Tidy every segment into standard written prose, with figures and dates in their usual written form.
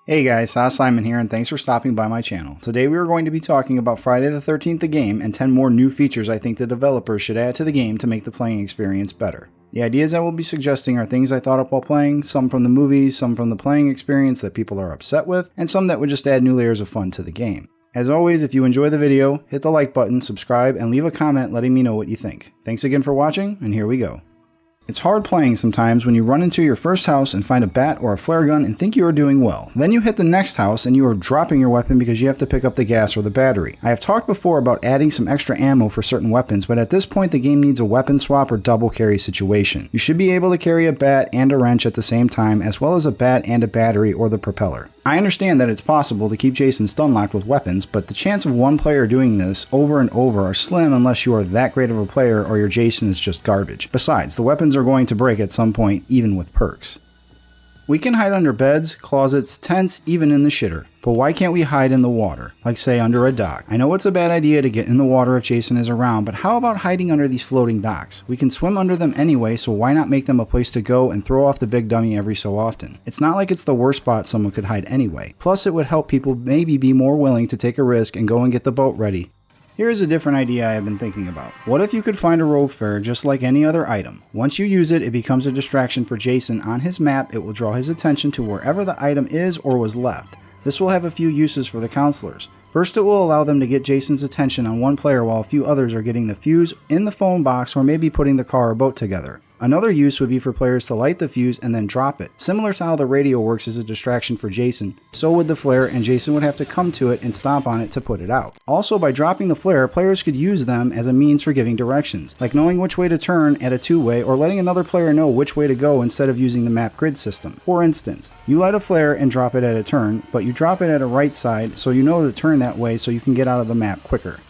Hey guys, Simon here and thanks for stopping by my channel. Today we are going to be talking about Friday the 13th the game and 10 more new features I think the developers should add to the game to make the playing experience better. The ideas I will be suggesting are things I thought up while playing, some from the movies, some from the playing experience that people are upset with, and some that would just add new layers of fun to the game. As always, if you enjoy the video, hit the like button, subscribe, and leave a comment letting me know what you think. Thanks again for watching, and here we go. It's hard playing sometimes when you run into your first house and find a bat or a flare gun and think you are doing well. Then you hit the next house and you are dropping your weapon because you have to pick up the gas or the battery. I have talked before about adding some extra ammo for certain weapons, but at this point the game needs a weapon swap or double carry situation. You should be able to carry a bat and a wrench at the same time, as well as a bat and a battery or the propeller. I understand that it's possible to keep Jason stun locked with weapons, but the chance of one player doing this over and over are slim unless you are that great of a player or your Jason is just garbage. Besides, the weapons are going to break at some point, even with perks. We can hide under beds, closets, tents, even in the shitter. But why can't we hide in the water? Like say under a dock. I know it's a bad idea to get in the water if Jason is around, but how about hiding under these floating docks? We can swim under them anyway, so why not make them a place to go and throw off the big dummy every so often? It's not like it's the worst spot someone could hide anyway. Plus it would help people maybe be more willing to take a risk and go and get the boat ready. Here's a different idea I have been thinking about. What if you could find a rope fair just like any other item? Once you use it, it becomes a distraction for Jason. On his map, it will draw his attention to wherever the item is or was left. This will have a few uses for the counselors. First, it will allow them to get Jason's attention on one player while a few others are getting the fuse in the phone box or maybe putting the car or boat together. Another use would be for players to light the fuse and then drop it. Similar to how the radio works as a distraction for Jason, so would the flare, and Jason would have to come to it and stomp on it to put it out. Also, by dropping the flare, players could use them as a means for giving directions, like knowing which way to turn at a two-way or letting another player know which way to go instead of using the map grid system. For instance, you light a flare and drop it at a turn, but you drop it at a right side so you know to turn that way so you can get out of the map quicker.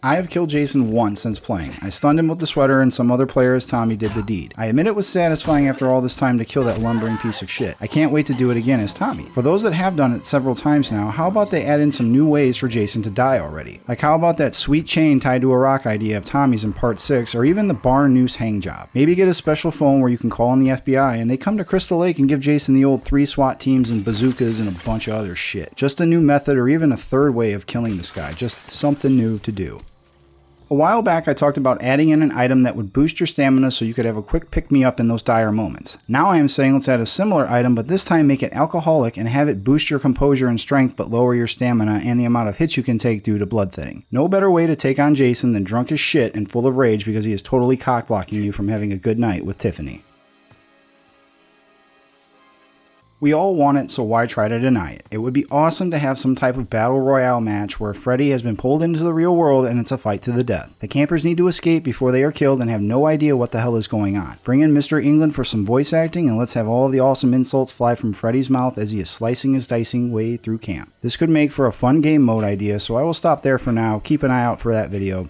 I have killed Jason once since playing. I stunned him with the sweater and some other player as Tommy did the deed. I admit it was satisfying after all this time to kill that lumbering piece of shit. I can't wait to do it again as Tommy. For those that have done it several times now, how about they add in some new ways for Jason to die already? Like how about that sweet chain tied to a rock idea of Tommy's in part 6, or even the barn noose hang job. Maybe get a special phone where you can call in the FBI and they come to Crystal Lake and give Jason the old 3 SWAT teams and bazookas and a bunch of other shit. Just a new method or even a third way of killing this guy. Just something new to do. A while back I talked about adding in an item that would boost your stamina so you could have a quick pick-me-up in those dire moments. Now I am saying let's add a similar item, but this time make it alcoholic and have it boost your composure and strength but lower your stamina and the amount of hits you can take due to blood thinning. No better way to take on Jason than drunk as shit and full of rage because he is totally cock-blocking you from having a good night with Tiffany. We all want it, so why try to deny it? It would be awesome to have some type of battle royale match where Freddy has been pulled into the real world and it's a fight to the death. The campers need to escape before they are killed and have no idea what the hell is going on. Bring in Mr. England for some voice acting and let's have all the awesome insults fly from Freddy's mouth as he is slicing his dicing way through camp. This could make for a fun game mode idea, so I will stop there for now. Keep an eye out for that video.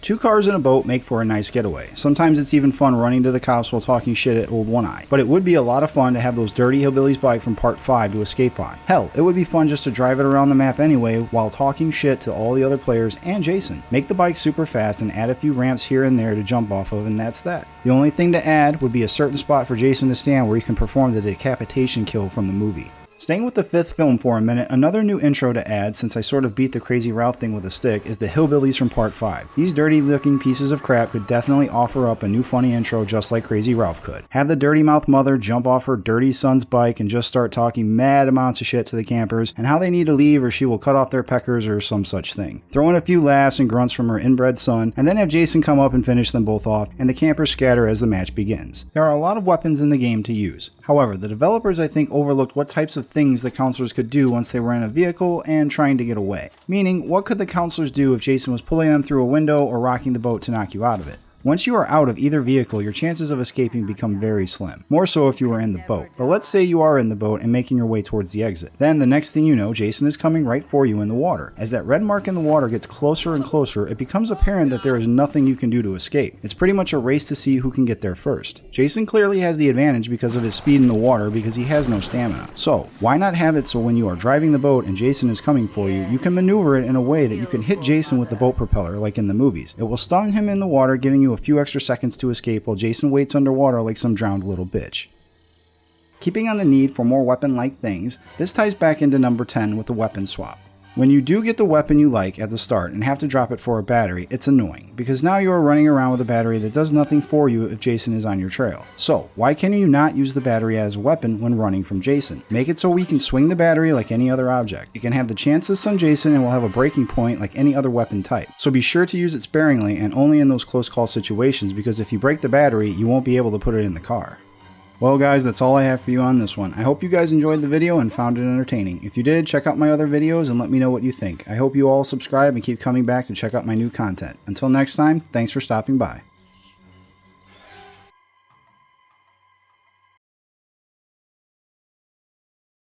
2 cars in a boat make for a nice getaway. Sometimes it's even fun running to the cops while talking shit at Old One Eye. But it would be a lot of fun to have those dirty hillbillies bike from part 5 to escape on. Hell, it would be fun just to drive it around the map anyway while talking shit to all the other players and Jason. Make the bike super fast and add a few ramps here and there to jump off of, and that's that. The only thing to add would be a certain spot for Jason to stand where he can perform the decapitation kill from the movie. Staying with the 5th film for a minute, another new intro to add, since I sort of beat the Crazy Ralph thing with a stick, is the hillbillies from part 5. These dirty looking pieces of crap could definitely offer up a new funny intro just like Crazy Ralph could. Have the dirty mouth mother jump off her dirty son's bike and just start talking mad amounts of shit to the campers and how they need to leave or she will cut off their peckers or some such thing. Throw in a few laughs and grunts from her inbred son and then have Jason come up and finish them both off and the campers scatter as the match begins. There are a lot of weapons in the game to use. However, the developers I think overlooked what types of things the counselors could do once they were in a vehicle and trying to get away. Meaning, what could the counselors do if Jason was pulling them through a window or rocking the boat to knock you out of it? Once you are out of either vehicle, your chances of escaping become very slim. More so if you are in the boat. But let's say you are in the boat and making your way towards the exit. Then the next thing you know, Jason is coming right for you in the water. As that red mark in the water gets closer and closer, it becomes apparent that there is nothing you can do to escape. It's pretty much a race to see who can get there first. Jason clearly has the advantage because of his speed in the water because he has no stamina. So, why not have it so when you are driving the boat and Jason is coming for you, you can maneuver it in a way that you can hit Jason with the boat propeller like in the movies. It will stun him in the water, giving you a few extra seconds to escape while Jason waits underwater like some drowned little bitch. Keeping on the need for more weapon-like things, this ties back into number 10 with the weapon swap. When you do get the weapon you like at the start and have to drop it for a battery, it's annoying, because now you are running around with a battery that does nothing for you if Jason is on your trail. So, why can you not use the battery as a weapon when running from Jason? Make it so we can swing the battery like any other object. It can have the chance to stun Jason and will have a breaking point like any other weapon type. So be sure to use it sparingly and only in those close call situations, because if you break the battery, you won't be able to put it in the car. Well guys, that's all I have for you on this one. I hope you guys enjoyed the video and found it entertaining. If you did, check out my other videos and let me know what you think. I hope you all subscribe and keep coming back to check out my new content. Until next time, thanks for stopping by.